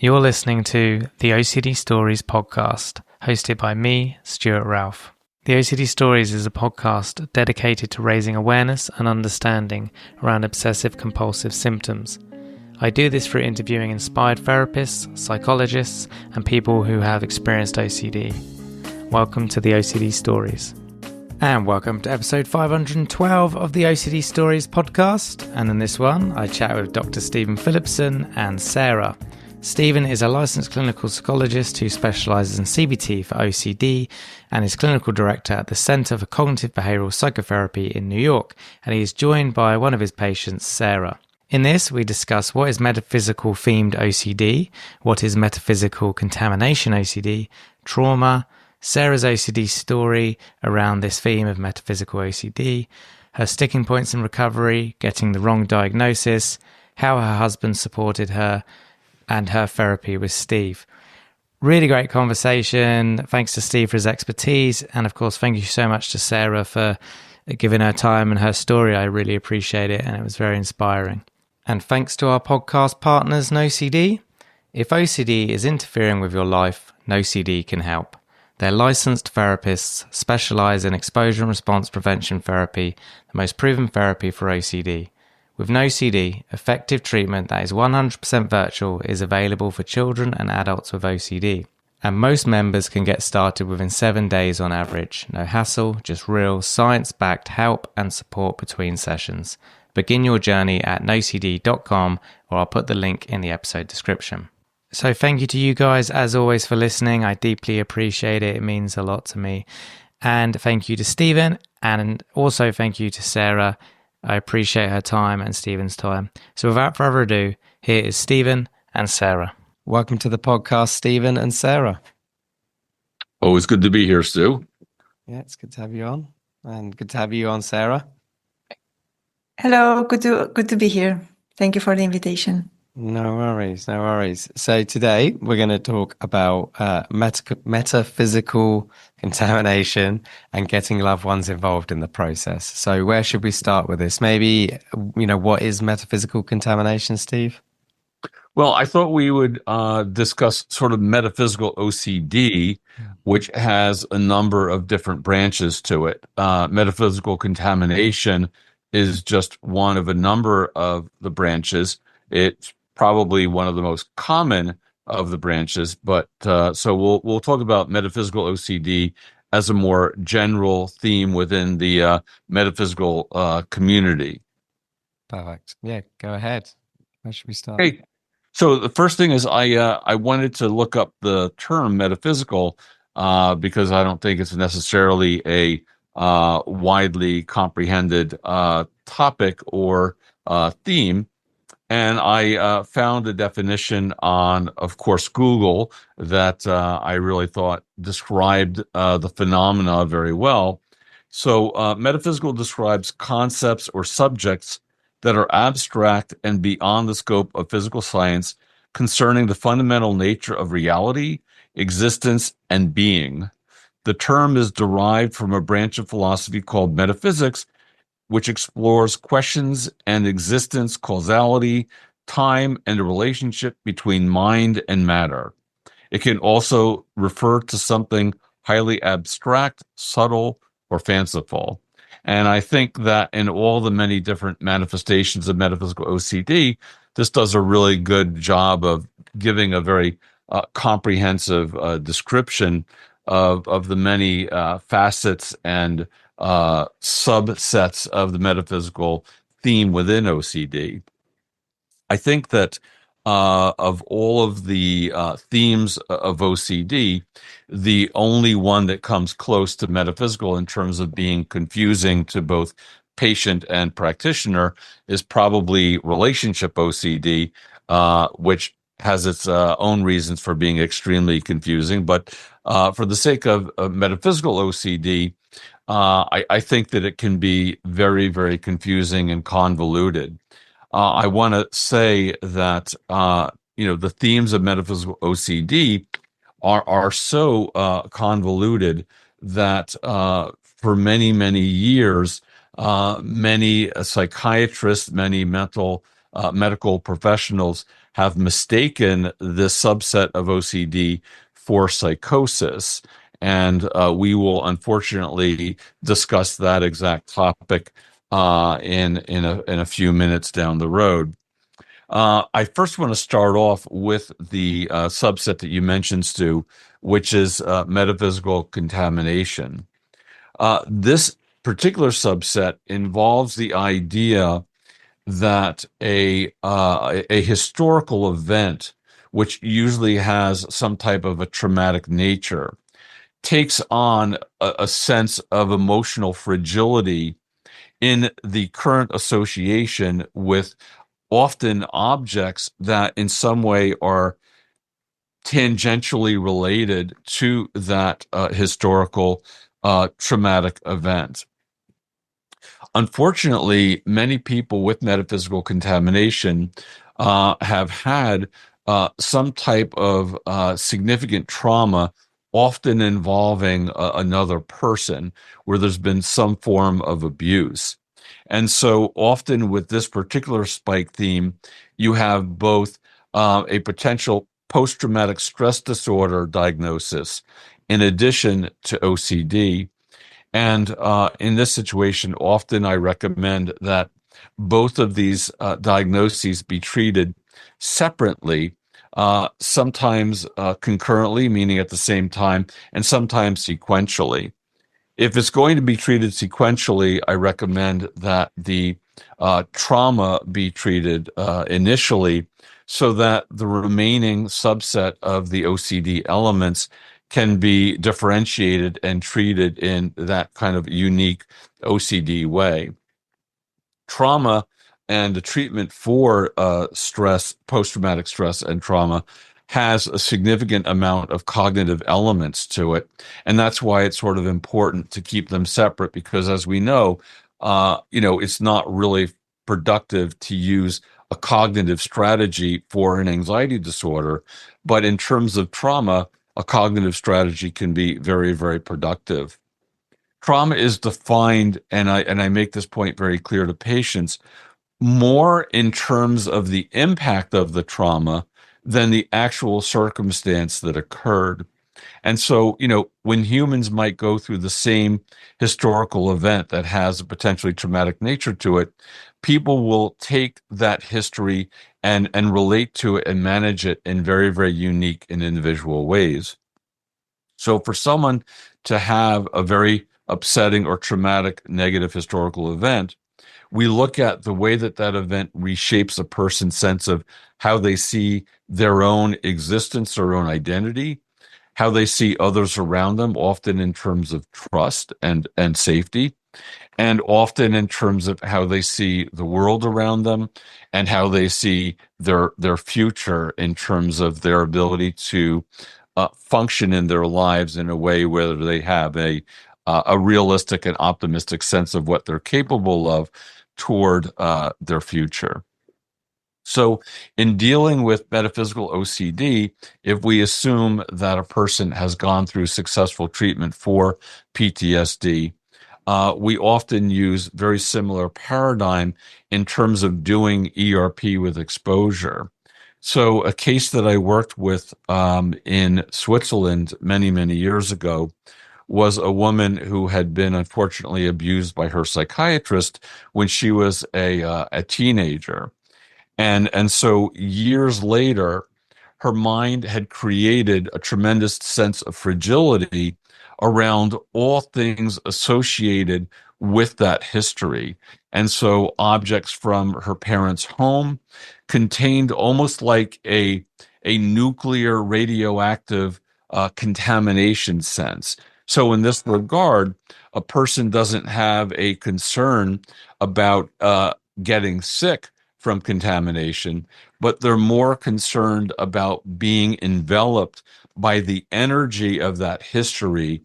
You're listening to the OCD Stories podcast, hosted by me, Stuart Ralph. The OCD Stories is a podcast dedicated to raising awareness and understanding around obsessive-compulsive symptoms. I do this through interviewing inspired therapists, psychologists, and people who have experienced OCD. Welcome to the OCD Stories. And welcome to episode 512 of the OCD Stories podcast. And in this one, I chat with Dr. Stephen Phillipson and Sarah. Stephen is a licensed clinical psychologist who specialises in CBT for OCD and is clinical director at the Centre for Cognitive Behavioural Psychotherapy in New York. And he is joined by one of his patients, Sarah. In this, we discuss what is metaphysical themed OCD, what is metaphysical contamination OCD, trauma, Sarah's OCD story around this theme of metaphysical OCD, her sticking points in recovery, getting the wrong diagnosis, how her husband supported her, and her therapy with Steve. Really great conversation. Thanks to Steve for his expertise. And of course, thank you so much to Sarah for giving her time and her story. I really appreciate it. And it was very inspiring. And thanks to our podcast partners, NoCD. If OCD is interfering with your life, NoCD can help. They're licensed therapists, specialize in exposure and response prevention therapy, the most proven therapy for OCD. With NoCD, effective treatment that is 100% virtual is available for children and adults with OCD. And most members can get started within 7 days on average. No hassle, just real science-backed help and support between sessions. Begin your journey at nocd.com, or I'll put the link in the episode description. So thank you to you guys, as always, for listening. I deeply appreciate it. It means a lot to me. And thank you to Stephen, and also thank you to Sarah. I appreciate her time and Stephen's time. So without further ado, here is Stephen and Sarah. Welcome to the podcast, Stephen and Sarah. Always good to be here, Stu. Yeah, it's good to have you on. And good to have you on, Sarah. Hello, good to be here. Thank you for the invitation. No worries. So today we're going to talk about metaphysical contamination and getting loved ones involved in the process. So where should we start with this? Maybe, what is metaphysical contamination, Steve? Well, I thought we would discuss sort of metaphysical OCD, which has a number of different branches to it. Metaphysical contamination is just one of a number of the branches. It's probably one of the most common of the branches, but so we'll talk about metaphysical OCD as a more general theme within the metaphysical community. Perfect. Yeah, go ahead. Where should we start? Okay. So the first thing is I wanted to look up the term metaphysical because I don't think it's necessarily a widely comprehended topic or theme. And I found a definition on, of course, Google that I really thought described the phenomena very well. So metaphysical describes concepts or subjects that are abstract and beyond the scope of physical science concerning the fundamental nature of reality, existence, and being. The term is derived from a branch of philosophy called metaphysics, which explores questions and existence, causality, time, and the relationship between mind and matter. It can also refer to something highly abstract, subtle, or fanciful. And I think that in all the many different manifestations of metaphysical OCD, this does a really good job of giving a very comprehensive description of the many facets and subsets of the metaphysical theme within OCD. I think that of all of the themes of OCD, the only one that comes close to metaphysical in terms of being confusing to both patient and practitioner is probably relationship OCD, which has its own reasons for being extremely confusing. But for the sake of metaphysical OCD, I think that it can be very, very confusing and convoluted. I want to say that the themes of metaphysical OCD are so convoluted that for many, many years, many psychiatrists, many medical professionals have mistaken this subset of OCD for psychosis. And we will unfortunately discuss that exact topic in a few minutes down the road. I first want to start off with the subset that you mentioned, Stu, which is metaphysical contamination. This particular subset involves the idea that a historical event, which usually has some type of a traumatic nature, takes on a sense of emotional fragility in the current association with often objects that in some way are tangentially related to that historical traumatic event. Unfortunately, many people with metaphysical contamination have had some type of significant trauma, often involving another person, where there's been some form of abuse. And so often with this particular spike theme, you have both a potential post-traumatic stress disorder diagnosis in addition to OCD. And in this situation, often I recommend that both of these diagnoses be treated separately, sometimes concurrently, meaning at the same time, and sometimes sequentially. If it's going to be treated sequentially, I recommend that the trauma be treated initially so that the remaining subset of the OCD elements can be differentiated and treated in that kind of unique OCD way. Trauma and the treatment for stress, post-traumatic stress and trauma has a significant amount of cognitive elements to it. And that's why it's sort of important to keep them separate, because as we know, it's not really productive to use a cognitive strategy for an anxiety disorder. But in terms of trauma, a cognitive strategy can be very, very productive. Trauma is defined, and I make this point very clear to patients, more in terms of the impact of the trauma than the actual circumstance that occurred. And so, when humans might go through the same historical event that has a potentially traumatic nature to it, people will take that history and relate to it and manage it in very, very unique and individual ways. So for someone to have a very upsetting or traumatic negative historical event, we look at the way that that event reshapes a person's sense of how they see their own existence, their own identity, how they see others around them, often in terms of trust and safety, and often in terms of how they see the world around them and how they see their future in terms of their ability to function in their lives in a way where they have a realistic and optimistic sense of what they're capable of toward their future. So in dealing with metaphysical OCD, if we assume that a person has gone through successful treatment for PTSD, we often use very similar paradigm in terms of doing ERP with exposure. So a case that I worked with in Switzerland many, many years ago was a woman who had been unfortunately abused by her psychiatrist when she was a teenager. And so years later, her mind had created a tremendous sense of fragility around all things associated with that history. And so objects from her parents' home contained almost like a nuclear radioactive contamination sense. So in this regard, a person doesn't have a concern about getting sick from contamination, but they're more concerned about being enveloped by the energy of that history,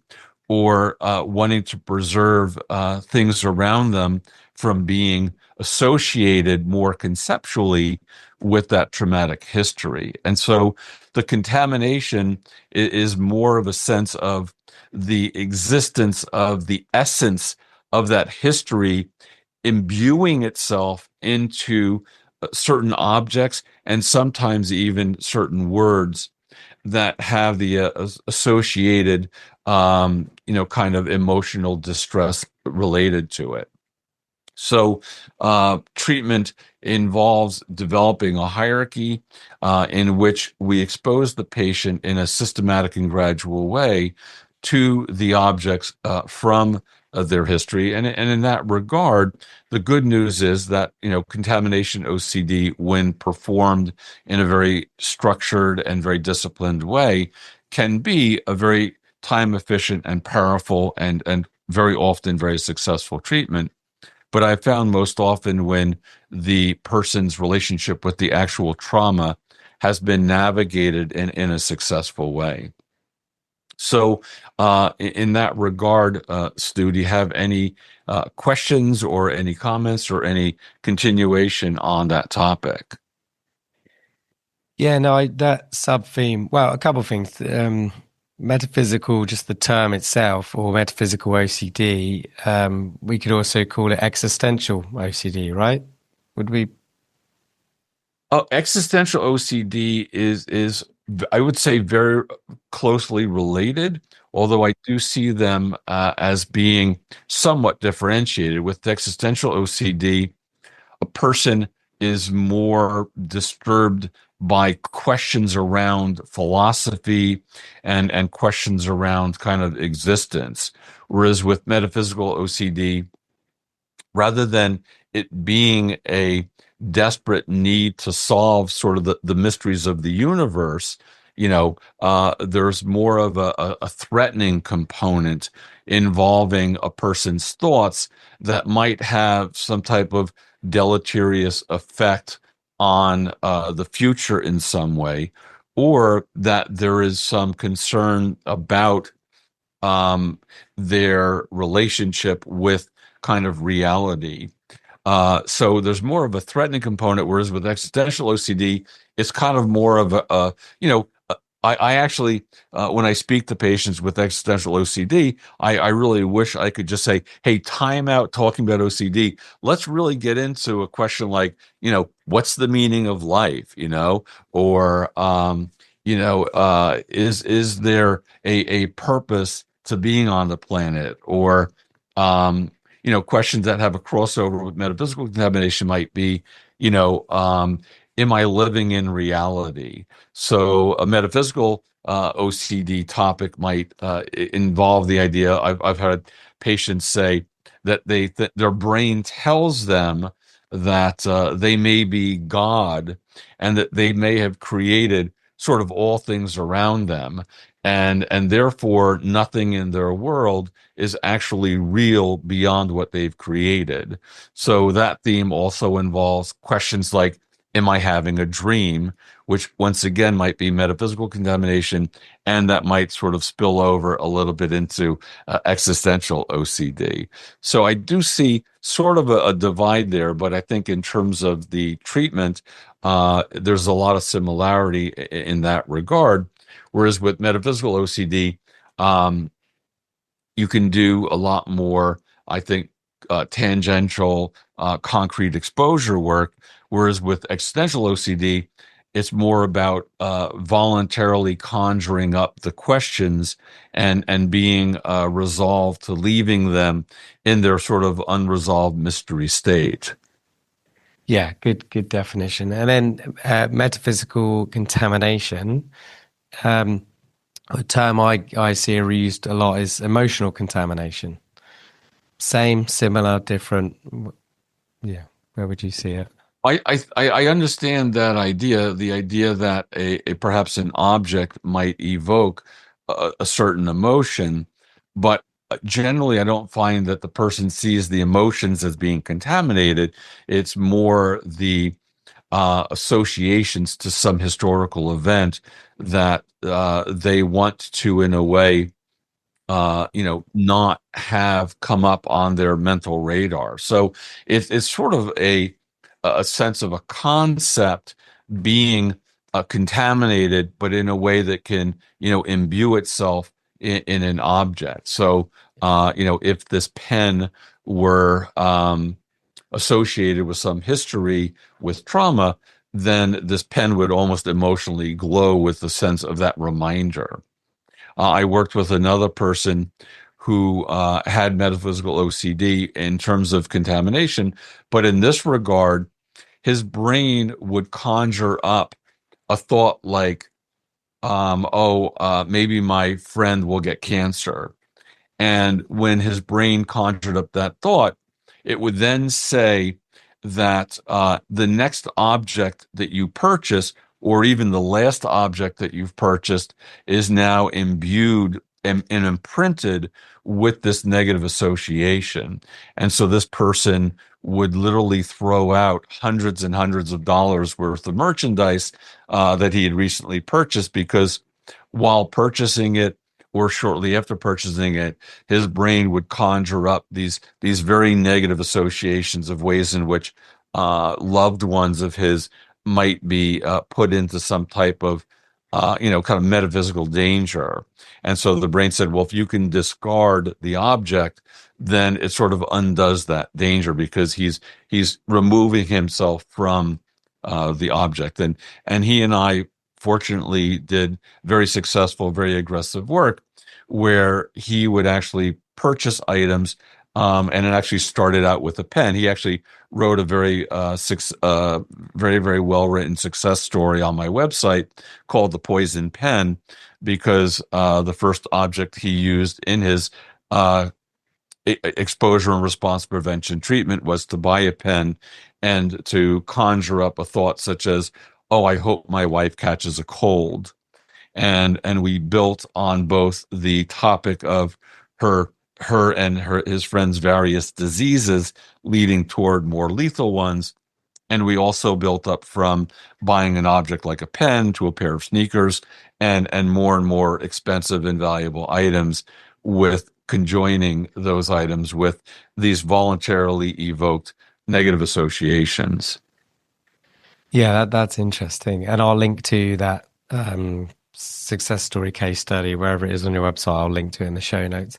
or wanting to preserve things around them from being associated more conceptually with that traumatic history. And so the contamination is more of a sense of the existence of the essence of that history imbuing itself into certain objects and sometimes even certain words that have the associated, kind of emotional distress related to it. So, treatment involves developing a hierarchy in which we expose the patient in a systematic and gradual way to the objects from their history. And in that regard, the good news is that, contamination OCD, when performed in a very structured and very disciplined way, can be a very time efficient and powerful and very often very successful treatment. But I found most often when the person's relationship with the actual trauma has been navigated in a successful way. So, in that regard, Stu, do you have any questions or any comments or any continuation on that topic? Yeah, no, that sub theme. Well, a couple of things. Metaphysical, just the term itself, or metaphysical OCD. We could also call it existential OCD, right? Would we? Oh, existential OCD is I would say very closely related, although I do see them as being somewhat differentiated. With existential OCD, a person is more disturbed by questions around philosophy and questions around kind of existence. Whereas with metaphysical OCD, rather than it being a desperate need to solve sort of the mysteries of the universe, there's more of a threatening component involving a person's thoughts that might have some type of deleterious effect on the future in some way, or that there is some concern about their relationship with kind of reality. So there's more of a threatening component, whereas with existential OCD, it's kind of more of I actually, when I speak to patients with existential OCD, I really wish I could just say, hey, time out talking about OCD. Let's really get into a question like, what's the meaning of life, or, is there a purpose to being on the planet? Or, questions that have a crossover with metaphysical contamination might be, am I living in reality? So a metaphysical OCD topic might involve the idea. I've had patients say that that their brain tells them that they may be God and that they may have created sort of all things around them, and therefore nothing in their world is actually real beyond what they've created. So that theme also involves questions like, am I having a dream? Which once again might be metaphysical contamination, and that might sort of spill over a little bit into existential OCD. So I do see sort of a divide there, but I think in terms of the treatment, there's a lot of similarity in that regard. Whereas with metaphysical OCD, you can do a lot more, I think, tangential, concrete exposure work. Whereas with existential OCD, it's more about voluntarily conjuring up the questions and being resolved to leaving them in their sort of unresolved mystery state. Yeah, good definition. And then metaphysical contamination. A term I see used a lot is emotional contamination. Same, similar, different. Yeah, where would you see it? I understand that idea, the idea that a perhaps an object might evoke a certain emotion, but generally I don't find that the person sees the emotions as being contaminated. It's more the associations to some historical event that they want to, in a way, not have come up on their mental radar. So it's sort of a sense of a concept being contaminated, but in a way that can, imbue itself in an object. So, if this pen were, associated with some history with trauma, then this pen would almost emotionally glow with the sense of that reminder. I worked with another person who had metaphysical OCD in terms of contamination, but in this regard, his brain would conjure up a thought like, maybe my friend will get cancer. And when his brain conjured up that thought, it would then say that the next object that you purchase, or even the last object that you've purchased, is now imbued and imprinted with this negative association. And so this person would literally throw out hundreds and hundreds of dollars worth of merchandise that he had recently purchased, because while purchasing it or shortly after purchasing it, his brain would conjure up these very negative associations of ways in which loved ones of his might be put into some type of kind of metaphysical danger. And so the brain said, well, if you can discard the object, then it sort of undoes that danger, because he's removing himself from the object. And he and I fortunately did very successful, very aggressive work where he would actually purchase items, and it actually started out with a pen. He actually wrote a very very well written success story on my website called The Poison Pen, because the first object he used in his exposure and response prevention treatment was to buy a pen and to conjure up a thought such as, oh, I hope my wife catches a cold. And we built on both the topic of his friend's various diseases leading toward more lethal ones. And we also built up from buying an object like a pen to a pair of sneakers and more expensive and valuable items, with conjoining those items with these voluntarily evoked negative associations. Yeah, that's interesting. And I'll link to that success story case study, wherever it is on your website. I'll link to it in the show notes.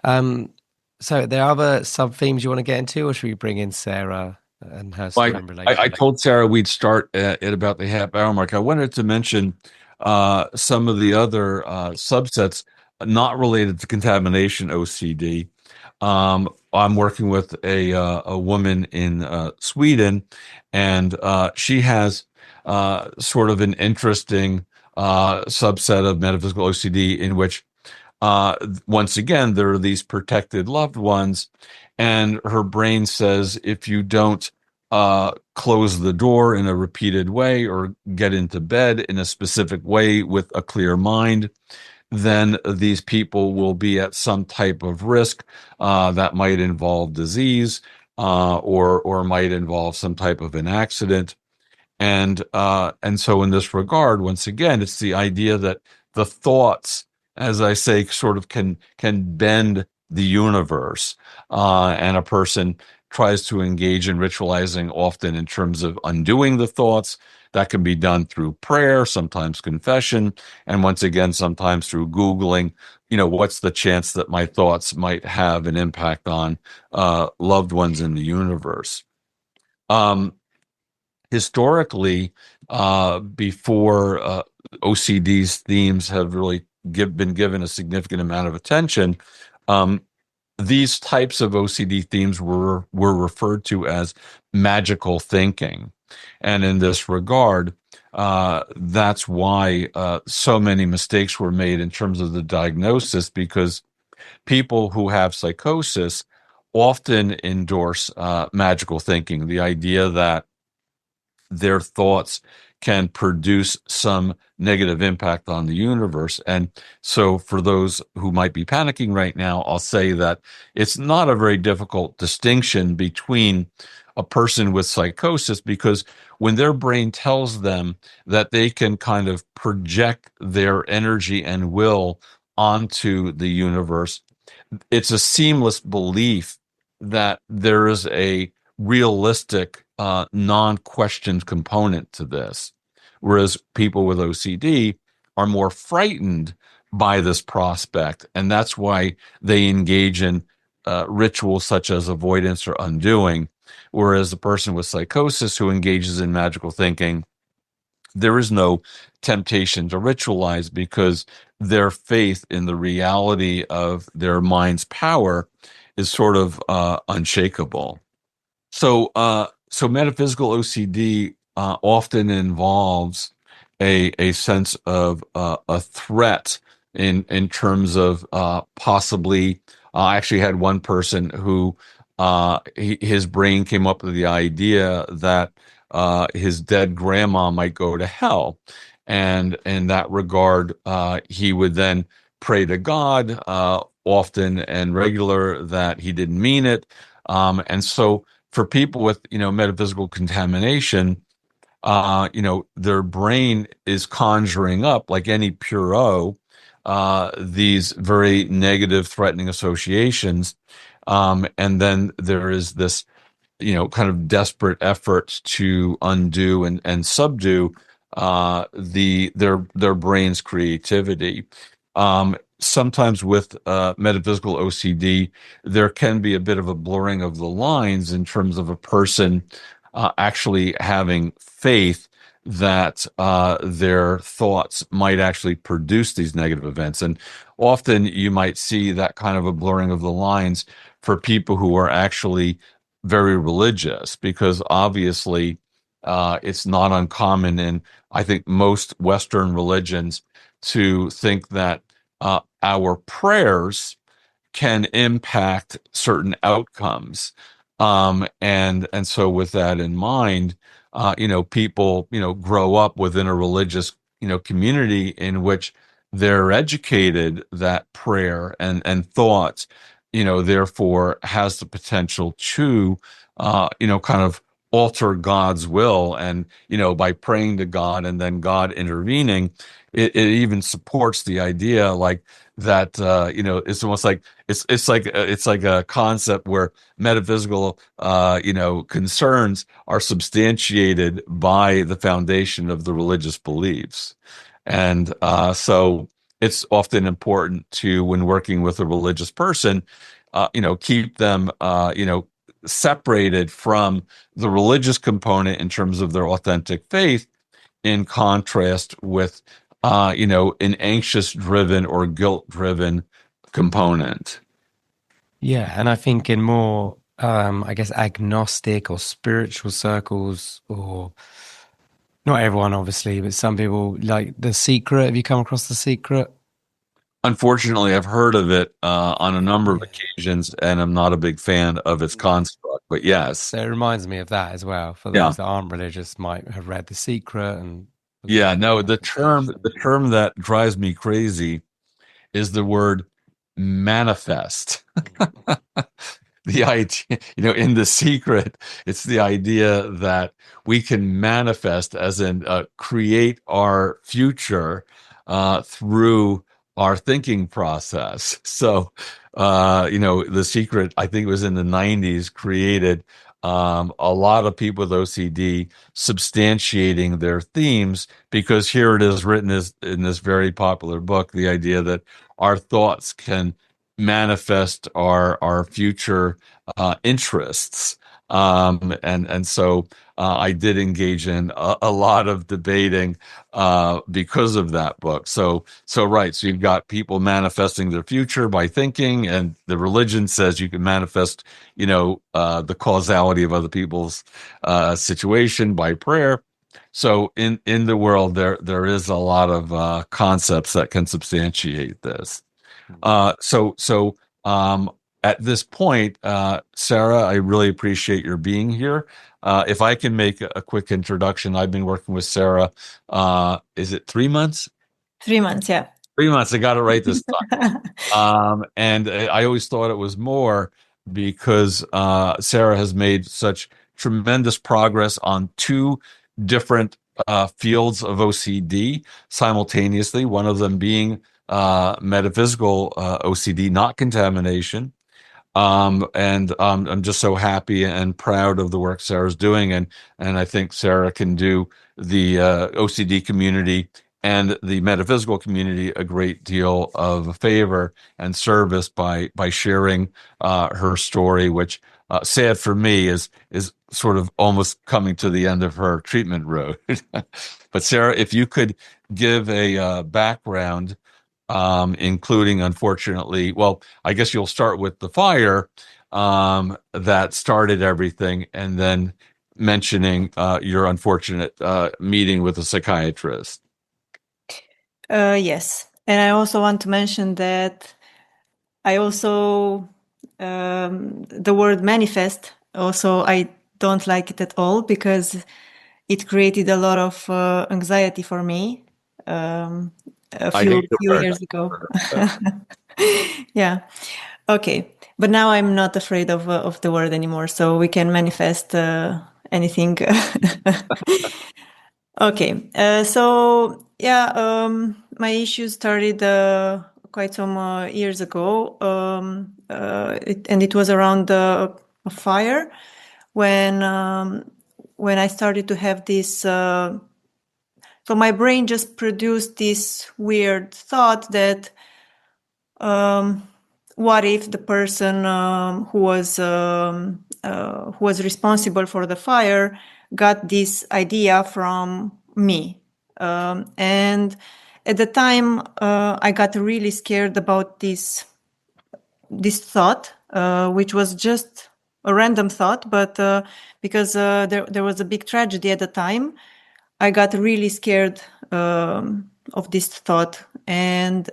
So there are other sub themes you want to get into, or should we bring in Sarah and her stream relationship? I told Sarah we'd start at about the half hour mark. I wanted to mention some of the other subsets not related to contamination OCD. I'm working with a woman in Sweden, and she has sort of an interesting subset of metaphysical OCD in which, once again, there are these protected loved ones, and her brain says if you don't close the door in a repeated way or get into bed in a specific way with a clear mind, then these people will be at some type of risk that might involve disease or might involve some type of an accident. And so in this regard, once again, it's the idea that the thoughts, as I say, sort of can bend the universe, and a person tries to engage in ritualizing often in terms of undoing the thoughts. That can be done through prayer, sometimes confession, and once again, sometimes through Googling, what's the chance that my thoughts might have an impact on loved ones in the universe. Historically, before OCD's themes have really been given a significant amount of attention, these types of OCD themes were referred to as magical thinking. And in this regard, that's why so many mistakes were made in terms of the diagnosis, because people who have psychosis often endorse magical thinking, the idea that their thoughts can produce some negative impact on the universe. And so for those who might be panicking right now, I'll say that it's not a very difficult distinction between a person with psychosis, because when their brain tells them that they can kind of project their energy and will onto the universe, it's a seamless belief that there is a realistic, non-questioned component to this. Whereas people with OCD are more frightened by this prospect. And that's why they engage in rituals such as avoidance or undoing, Whereas the person with psychosis who engages in magical thinking, there is no temptation to ritualize because their faith in the reality of their mind's power is sort of unshakable. So metaphysical OCD often involves a sense of a threat in terms of possibly. I actually had one person who his brain came up with the idea that his dead grandma might go to hell, and in that regard, he would then pray to God often and regular that he didn't mean it, and so for people with metaphysical contamination, their brain is conjuring up, like any Puro, these very negative, threatening associations, and then there is this kind of desperate effort to undo and subdue their brain's creativity. Sometimes with metaphysical OCD, there can be a bit of a blurring of the lines in terms of a person actually having faith that their thoughts might actually produce these negative events. And often you might see that kind of a blurring of the lines for people who are actually very religious, because obviously it's not uncommon in, I think, most Western religions to think that our prayers can impact certain outcomes. And so with that in mind, people, grow up within a religious, community in which they're educated that prayer and thoughts, therefore has the potential to, kind of alter God's will. And, by praying to God and then God intervening, it even supports the idea like that, it's almost like it's like a concept where metaphysical, concerns are substantiated by the foundation of the religious beliefs. And so it's often important to, when working with a religious person, keep them, separated from the religious component in terms of their authentic faith, in contrast with, an anxious driven or guilt driven component. Yeah, and I think in more, I guess, agnostic or spiritual circles, or not everyone, obviously, but some people, like The Secret. Have you come across The Secret? Unfortunately, I've heard of it on a number of occasions, and I'm not a big fan of its construct. But yes, So it reminds me of that as well. For yeah, those that aren't religious, might have read The Secret and yeah. No, the term that drives me crazy is the word manifest. The idea, in The Secret, it's the idea that we can manifest, as in create our future through our thinking process. So, The Secret, I think it was in the 90s, created a lot of people with OCD substantiating their themes, because here it is written as in this very popular book, the idea that our thoughts can manifest our future interests. And so I did engage in a lot of debating because of that book. So right. So you've got people manifesting their future by thinking, and the religion says you can manifest, the causality of other people's situation by prayer. So in the world, there is a lot of concepts that can substantiate this. So at this point, Sarah, I really appreciate your being here. If I can make a quick introduction, I've been working with Sarah. Is it 3 months? 3 months, yeah. 3 months. I got it right this time. And I always thought it was more, because Sarah has made such tremendous progress on two different fields of OCD simultaneously, one of them being metaphysical OCD, not contamination. And I'm just so happy and proud of the work Sarah's doing, and I think Sarah can do the OCD community and the metaphysical community a great deal of favor and service by sharing her story, which sad for me, is sort of almost coming to the end of her treatment road. But Sarah, if you could give a background, including, unfortunately, well, I guess you'll start with the fire that started everything, and then mentioning your unfortunate meeting with a psychiatrist. Yes. And I also want to mention that I also, the word manifest, also, I don't like it at all because it created a lot of anxiety for me a I few hate the word. years ago. Yeah. Okay. But now I'm not afraid of the word anymore, so we can manifest anything. Okay. So yeah, my issues started quite some years ago, and it was around a fire when I started to have this. So my brain just produced this weird thought that what if the person who was responsible for the fire got this idea from me, and at the time I got really scared about this thought, which was just a random thought, but because there was a big tragedy at the time, I got really scared of this thought, and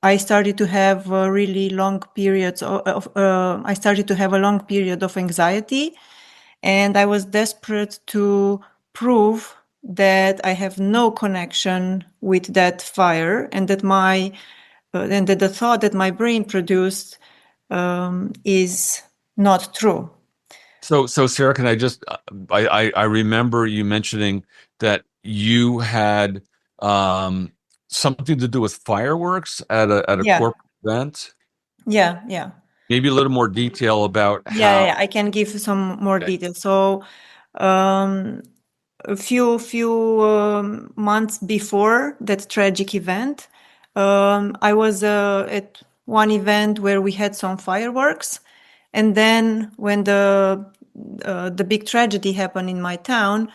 I started to have really long periods I started to have a long period of anxiety, and I was desperate to prove that I have no connection with that fire, and that and that the thought that my brain produced is not true. So Sarah, can I just, I remember you mentioning that you had something to do with fireworks at a Yeah, corporate event. yeah. Maybe a little more detail about how. Yeah. I can give some more Okay. details. So, a few months before that tragic event, I was at one event where we had some fireworks, and then when the big tragedy happened in my town,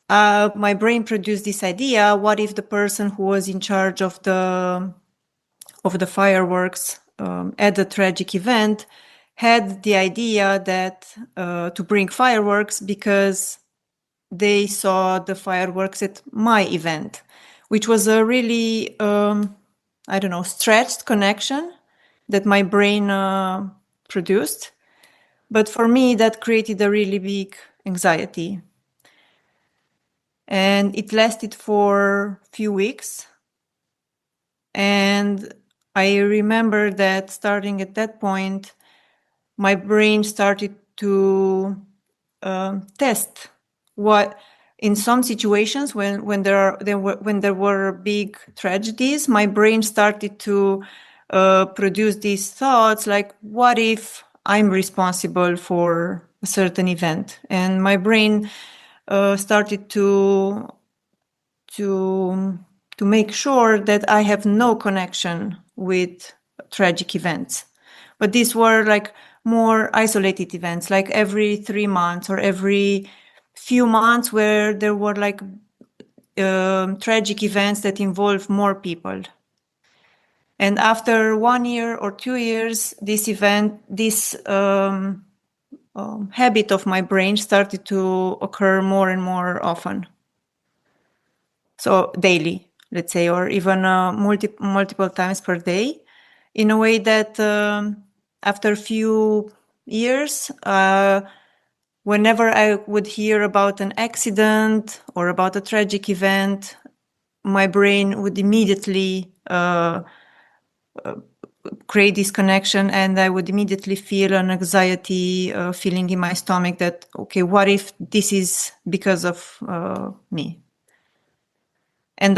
my brain produced this idea: what if the person who was in charge of the fireworks at the tragic event had the idea that to bring fireworks because they saw the fireworks at my event, which was a really, I don't know, stretched connection that my brain produced. But for me, that created a really big anxiety. And it lasted for a few weeks. And I remember that starting at that point, my brain started to test what, in some situations when there were big tragedies, my brain started to produce these thoughts like, what if I'm responsible for a certain event? And my brain started to make sure that I have no connection with tragic events. But these were like more isolated events, like every 3 months or every few months, where there were like tragic events that involve more people. And after 1 year or 2 years, this habit of my brain started to occur more and more often. So daily, let's say, or even multiple times per day, in a way that after a few years, whenever I would hear about an accident or about a tragic event, my brain would immediately create this connection, and I would immediately feel an anxiety feeling in my stomach that, okay, what if this is because of me? And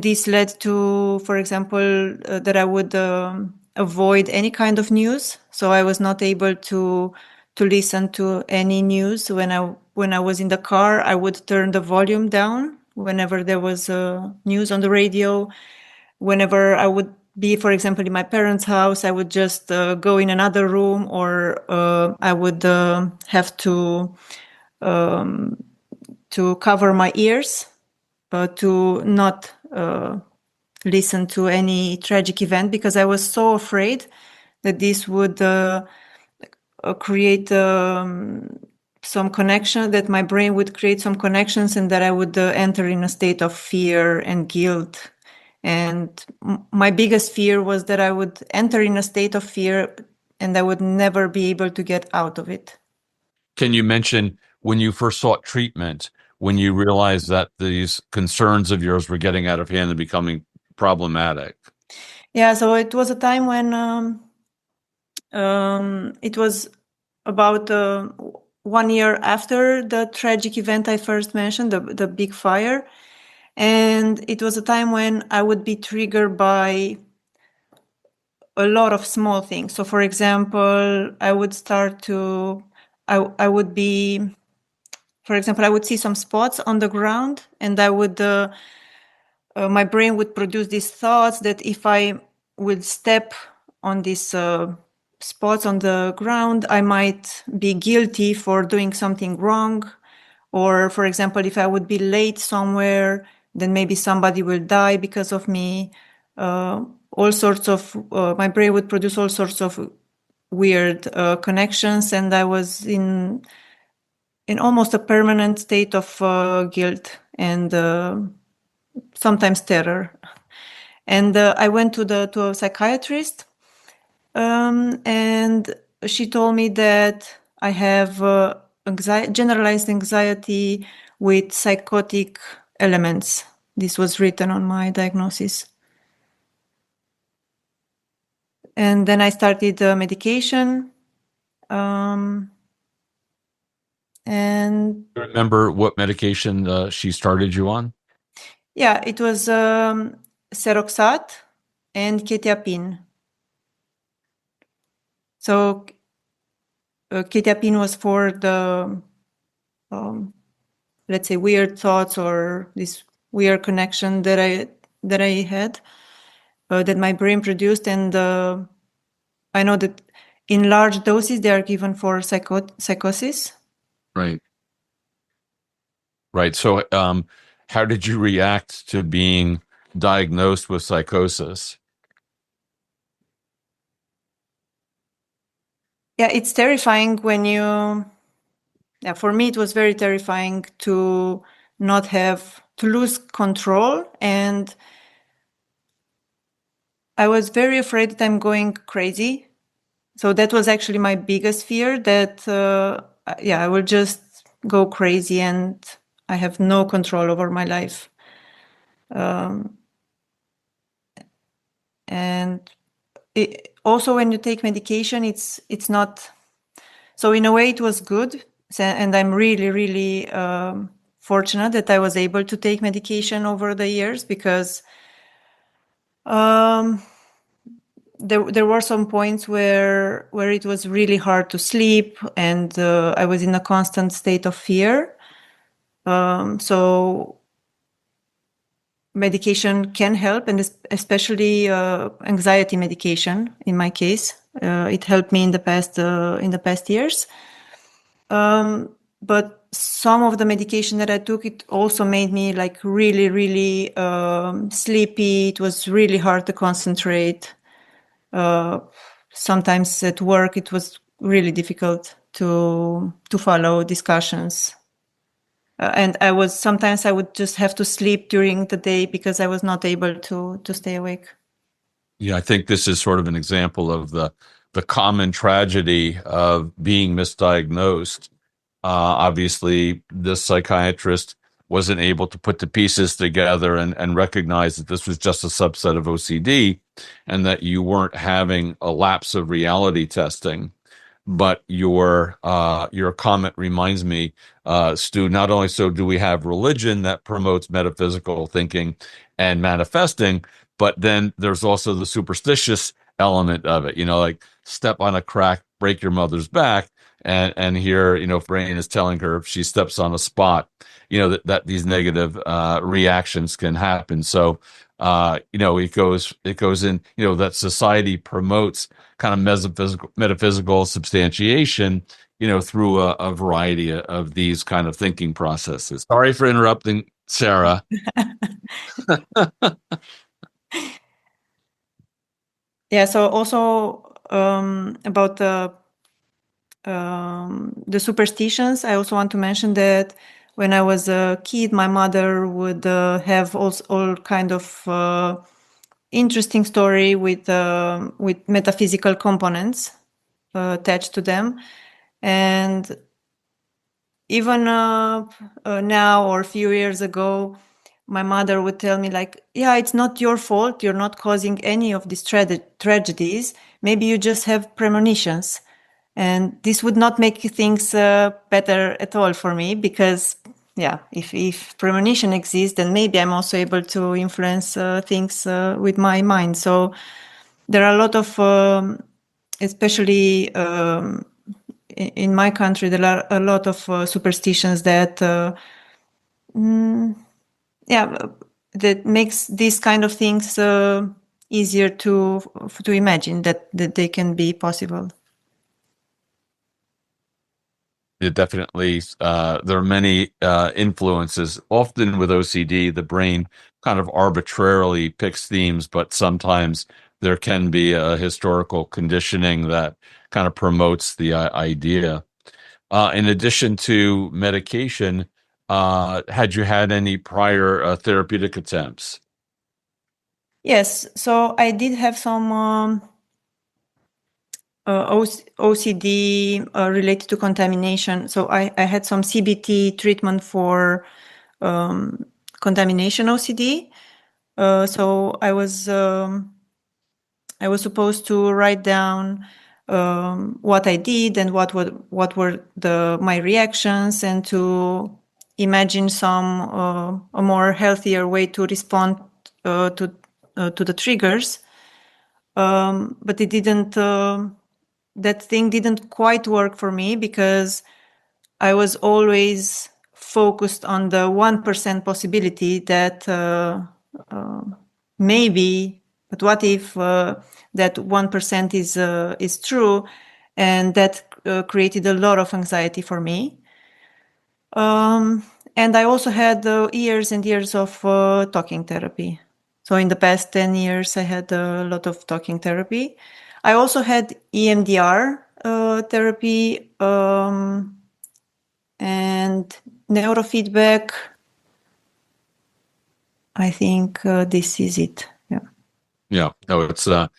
this led to, for example, that I would avoid any kind of news. So I was not able to listen to any news. When I was in the car, I would turn the volume down whenever there was news on the radio. Whenever I would be, for example, in my parents' house, I would just go in another room, or I would have to cover my ears to not listen to any tragic event, because I was so afraid that this would create some connection, that my brain would create some connections, and that I would enter in a state of fear and guilt. And my biggest fear was that I would enter in a state of fear and I would never be able to get out of it. Can you mention when you first sought treatment, when you realized that these concerns of yours were getting out of hand and becoming problematic? Yeah, so it was a time when it was about 1 year after the tragic event I first mentioned, the big fire. And it was a time when I would be triggered by a lot of small things. So, for example, I would be, for example, I would see some spots on the ground, and I would, my brain would produce these thoughts that if I would step on these spots on the ground, I might be guilty for doing something wrong. Or, for example, if I would be late somewhere, then maybe somebody will die because of me. All sorts of, my brain would produce all sorts of weird connections, and I was in almost a permanent state of guilt and sometimes terror. And I went to a psychiatrist, and she told me that I have generalized anxiety with psychotic elements. This was written on my diagnosis. And then I started medication. And Do you remember what medication she started you on? Yeah, it was Seroxat and Quetiapine. So Quetiapine was for the, let's say, weird thoughts or this weird connection that I had, that my brain produced. And I know that in large doses, they are given for psychosis. Right. Right. So, how did you react to being diagnosed with psychosis? Yeah, it's terrifying when you, yeah, for me, it was very terrifying to lose control. And I was very afraid that I'm going crazy. So that was actually my biggest fear, that, I will just go crazy and I have no control over my life. And also when you take medication, it's not, so in a way it was good. And I'm really, really fortunate that I was able to take medication over the years, because there were some points where it was really hard to sleep, and I was in a constant state of fear. So medication can help, and especially anxiety medication. In my case, it helped me in the past years. But some of the medication that I took, it also made me like really, really sleepy. It was really hard to concentrate. Sometimes at work, it was really difficult to follow discussions. And sometimes I would just have to sleep during the day because I was not able to stay awake. Yeah, I think this is sort of an example of the common tragedy of being misdiagnosed. Obviously, this psychiatrist wasn't able to put the pieces together and recognize that this was just a subset of OCD and that you weren't having a lapse of reality testing. But your comment reminds me, Stu, not only so do we have religion that promotes metaphysical thinking and manifesting, but then there's also the superstitious element of it, like step on a crack, break your mother's back. And here, brain is telling her if she steps on a spot, that these negative reactions can happen. So it goes in, that society promotes kind of metaphysical substantiation, through a variety of these kind of thinking processes. Sorry for interrupting, Sarah. Yeah. So also about the superstitions, I also want to mention that when I was a kid, my mother would have all kind of interesting story with metaphysical components attached to them, and even now or a few years ago, my mother would tell me like, yeah, it's not your fault, you're not causing any of these tragedies, maybe you just have premonitions. And this would not make things better at all for me, because yeah, if premonition exists, then maybe I'm also able to influence things with my mind. So there are a lot of especially in my country, there are a lot of superstitions that that makes these kind of things easier to imagine that they can be possible. It definitely, there are many influences. Often with OCD, the brain kind of arbitrarily picks themes, but sometimes there can be a historical conditioning that kind of promotes the idea. In addition to medication, had you had any prior therapeutic attempts? Yes, so I did have some OCD related to contamination. So I had some CBT treatment for contamination OCD. So I was supposed to write down what I did and what were my reactions, and to imagine some a more healthier way to respond to the triggers. But it didn't. That thing didn't quite work for me, because I was always focused on the 1% possibility that maybe, but what if that 1% is true, and that created a lot of anxiety for me. And I also had years and years of talking therapy. So in the past 10 years, I had a lot of talking therapy. I also had EMDR therapy and neurofeedback. I think this is it. Yeah. Yeah. No, it's, I've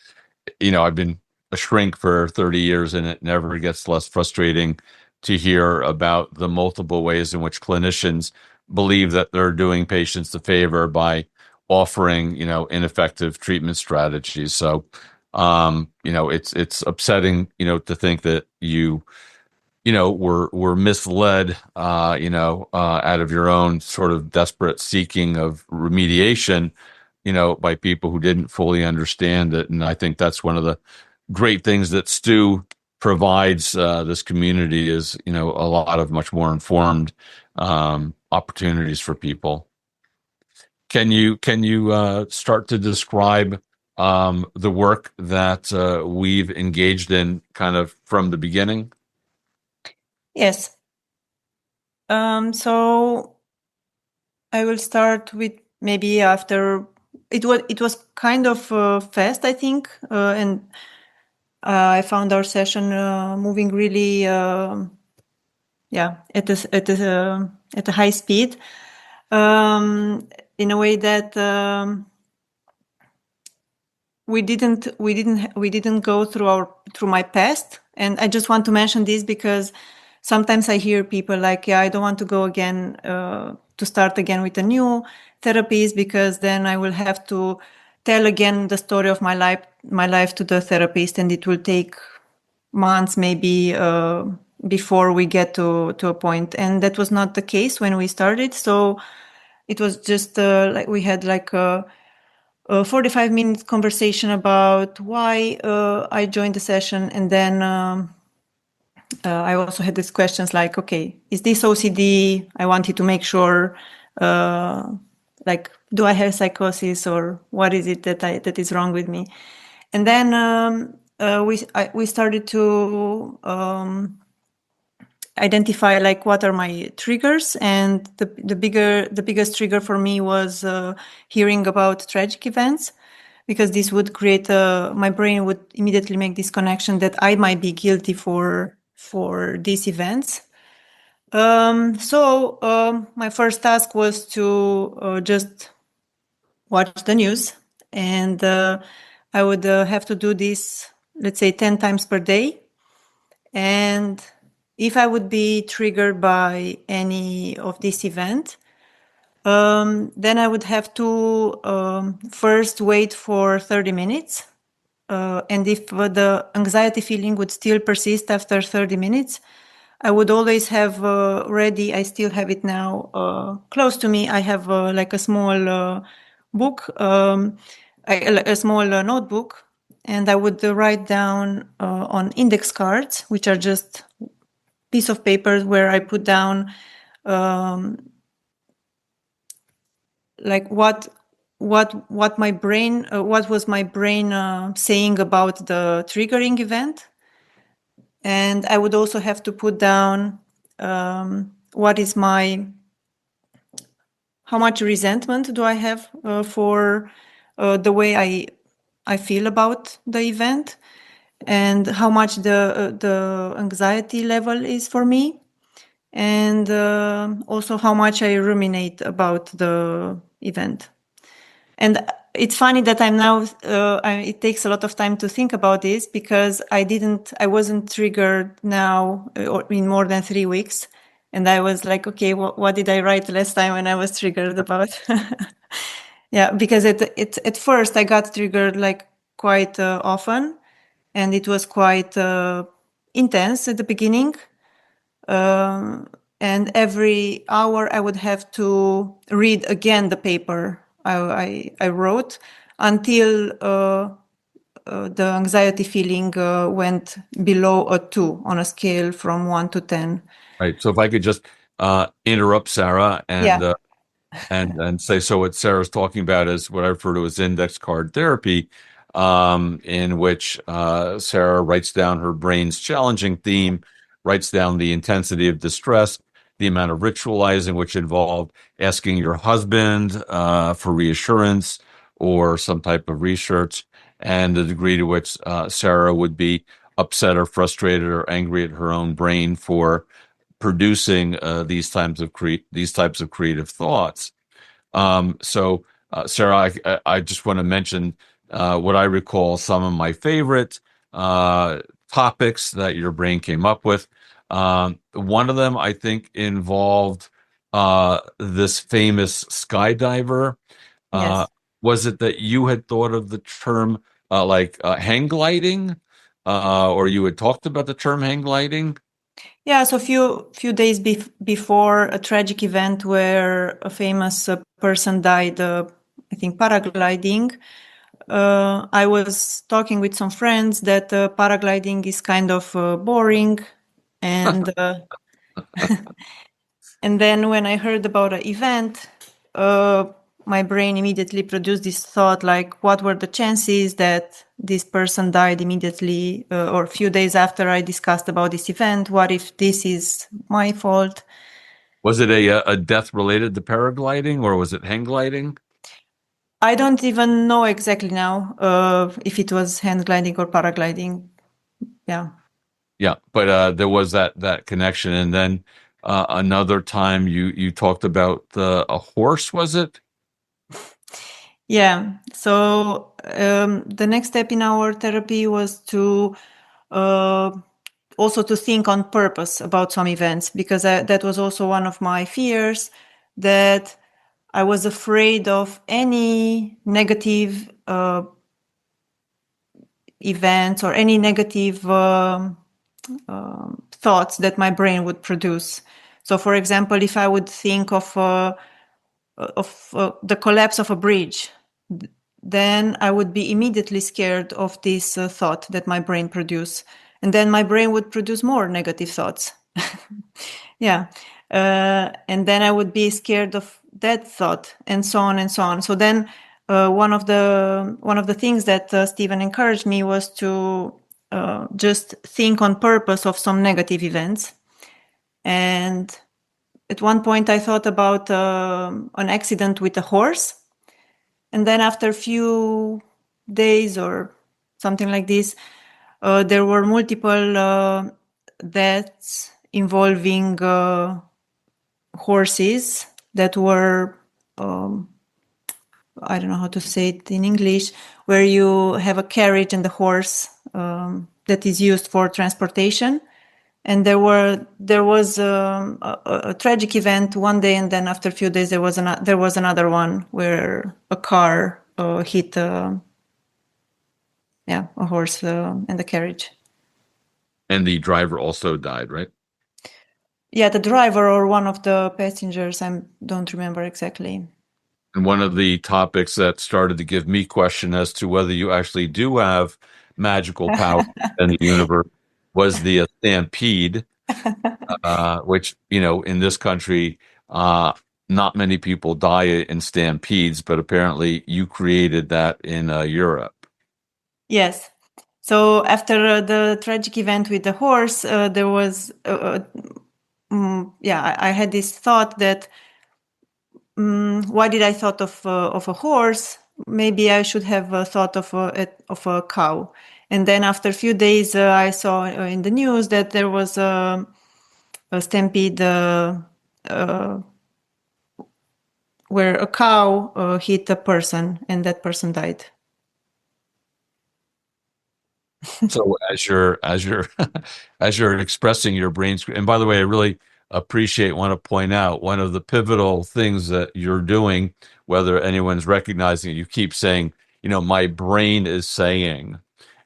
been a shrink for 30 years, and it never gets less frustrating to hear about the multiple ways in which clinicians believe that they're doing patients a favor by offering, ineffective treatment strategies. So, it's upsetting, to think that were misled, out of your own sort of desperate seeking of remediation, by people who didn't fully understand it. And I think that's one of the great things that Stu provides this community is, a lot of much more informed opportunities for people. Can you start to describe the work that we've engaged in kind of from the beginning? Yes. So I will start with maybe after it was kind of fast, I think, and I found our session moving really, at a high speed, in a way that we didn't go through my past. And I just want to mention this because sometimes I hear people like, yeah, I don't want to go again, to start again with a new therapist, because then I will have to tell again the story of my life to the therapist, and it will take months, maybe, before we get to a point. And that was not the case when we started. So it was just like we had like a 45-minute conversation about why I joined the session. And then I also had these questions like, okay, is this OCD? I wanted to make sure like, do I have psychosis, or what is it that is wrong with me? And then we started to identify like what are my triggers, and the biggest trigger for me was hearing about tragic events, because this would create my brain would immediately make this connection that I might be guilty for these events. So my first task was to just watch the news, and I would have to do this, let's say, 10 times per day. And if I would be triggered by any of this event, then I would have to first wait for 30 minutes. And if the anxiety feeling would still persist after 30 minutes, I would always have ready, I still have it now close to me. I have like a small book, a small notebook, and I would write down on index cards, which are just piece of paper where I put down like what my brain, what was my brain saying about the triggering event. And I would also have to put down what is how much resentment do I have for the way I feel about the event, and how much the anxiety level is for me, and also how much I ruminate about the event. And it's funny that I'm now, it takes a lot of time to think about this, because I wasn't triggered now or in more than 3 weeks. And I was like, okay, what did I write last time when I was triggered about? Yeah, because at first I got triggered like quite often, and it was quite intense at the beginning. And every hour I would have to read again the paper I wrote until the anxiety feeling went below a 2 on a scale from 1 to 10. Right. So if I could just interrupt Sarah Yeah. and say, so what Sarah's talking about is what I refer to as index card therapy, in which Sarah writes down her brain's challenging theme, writes down the intensity of distress, the amount of ritualizing, which involved asking your husband for reassurance or some type of research, and the degree to which Sarah would be upset or frustrated or angry at her own brain for producing these types of creative thoughts. So, Sarah, I just want to mention what I recall some of my favorite topics that your brain came up with. One of them, I think, involved this famous skydiver. Yes. Was it that you had thought of the term hang gliding, or you had talked about the term hang gliding? Yeah, so few days before a tragic event where a famous person died, I think paragliding, I was talking with some friends that paragliding is kind of boring, and and then when I heard about an event, my brain immediately produced this thought, like, what were the chances that this person died immediately or a few days after I discussed about this event? What if this is my fault? Was it a death related to paragliding, or was it hang gliding? I don't even know exactly now if it was hand gliding or paragliding. Yeah. Yeah, but there was that connection, and then another time you talked about a horse, was it? Yeah. So the next step in our therapy was to also to think on purpose about some events, because that was also one of my fears, that I was afraid of any negative events or any negative thoughts that my brain would produce. So, for example, if I would think of the collapse of a bridge, then I would be immediately scared of this thought that my brain produces. And then my brain would produce more negative thoughts. Yeah. And then I would be scared of that thought, and so on and so on. So then one of the things that Stephen encouraged me was to just think on purpose of some negative events. And at one point I thought about an accident with a horse. And then after a few days or something like this, there were multiple deaths involving horses that were, I don't know how to say it in English, where you have a carriage and a horse that is used for transportation. And there was a tragic event one day, and then after a few days there was another one where a car hit a horse and the carriage. And the driver also died, right? Yeah, the driver or one of the passengers, I don't remember exactly. And one of the topics that started to give me question as to whether you actually do have magical power in the universe was the stampede, which, in this country, not many people die in stampedes, but apparently you created that in Europe. Yes. So after the tragic event with the horse, there was, I had this thought that, why did I thought of a horse? Maybe I should have thought of a cow. And then after a few days, I saw in the news that there was a stampede where a cow hit a person, and that person died. So as you're as you're expressing your brain's, and by the way, I really want to point out one of the pivotal things that you're doing, whether anyone's recognizing it, you keep saying, my brain is saying,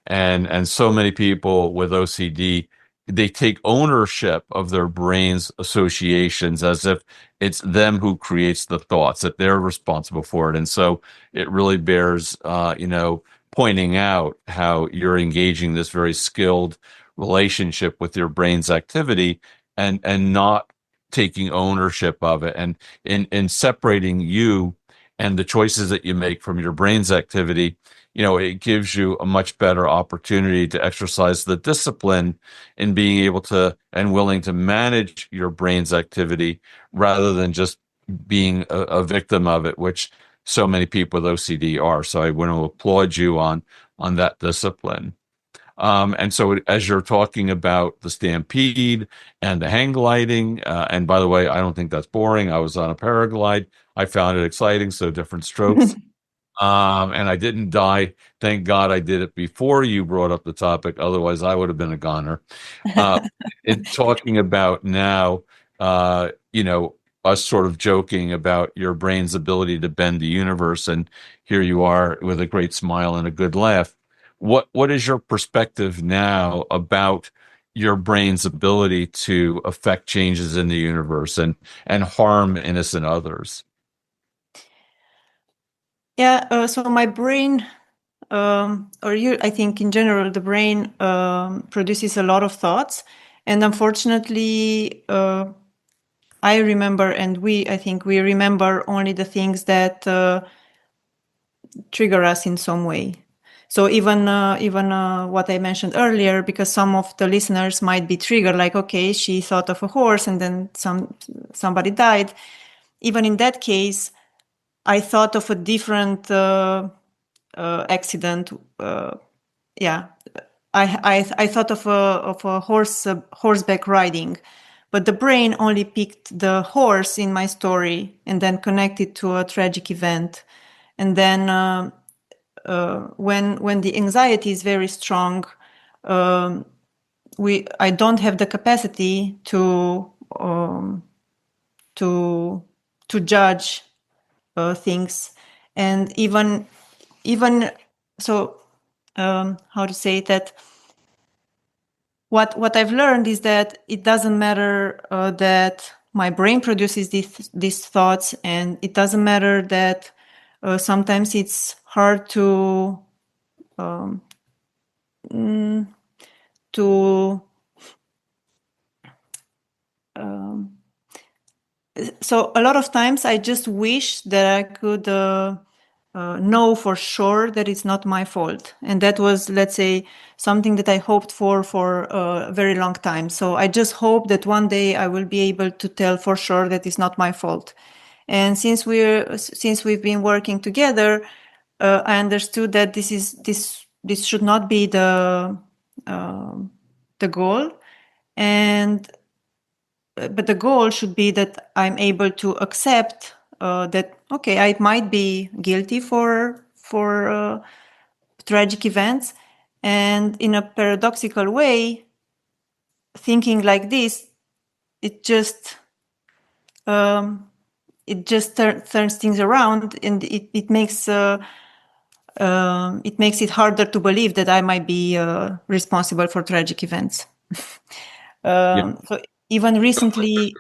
and so many people with OCD, they take ownership of their brain's associations as if it's them who creates the thoughts, that they're responsible for it. And so it really bears, pointing out how you're engaging this very skilled relationship with your brain's activity and not taking ownership of it, and in separating you and the choices that you make from your brain's activity. It gives you a much better opportunity to exercise the discipline in being able to and willing to manage your brain's activity rather than just being a victim of it, which so many people with OCD are. So I want to applaud you on that discipline. And so as you're talking about the stampede and the hang gliding, and by the way, I don't think that's boring. I was on a paraglide. I found it exciting. So different strokes. And I didn't die. Thank God I did it before you brought up the topic. Otherwise, I would have been a goner. Talking about now, us sort of joking about your brain's ability to bend the universe, and here you are with a great smile and a good laugh. What is your perspective now about your brain's ability to affect changes in the universe and harm innocent others? Yeah, so my brain, I think in general, the brain produces a lot of thoughts. And unfortunately, I remember, and I think we remember only the things that trigger us in some way. So even what I mentioned earlier, because some of the listeners might be triggered, like, okay, she thought of a horse and then somebody died. Even in that case, I thought of a different accident. I thought of a horseback riding, but the brain only picked the horse in my story and then connected to a tragic event. And then when the anxiety is very strong, I don't have the capacity to judge things, and even so, how to say that. What I've learned is that it doesn't matter that my brain produces these thoughts, and it doesn't matter that sometimes it's hard to to so a lot of times I just wish that I could know for sure that it's not my fault. And that was, let's say, something that I hoped for a very long time. So I just hope that one day I will be able to tell for sure that it's not my fault. And since we've been working together, I understood that this should not be the goal, and but the goal should be that I'm able to accept that okay, I might be guilty for tragic events, and in a paradoxical way, thinking like this, it just turns things around, and it makes it harder to believe that I might be responsible for tragic events. So even recently,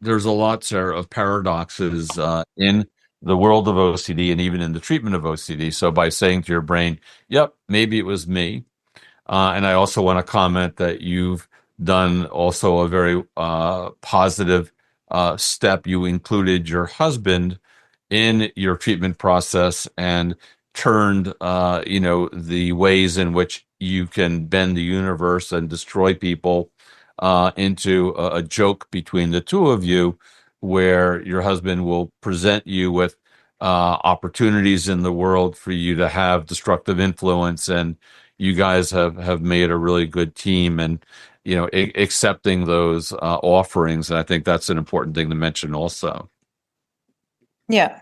There's a lot, Sarah, of paradoxes in the world of OCD and even in the treatment of OCD. So by saying to your brain, "Yep, maybe it was me," and I also want to comment that you've done also a very positive step. You included your husband in your treatment process and turned, the ways in which you can bend the universe and destroy people into a joke between the two of you, where your husband will present you with opportunities in the world for you to have destructive influence, and you guys have made a really good team, and accepting those offerings. And I think that's an important thing to mention also. yeah.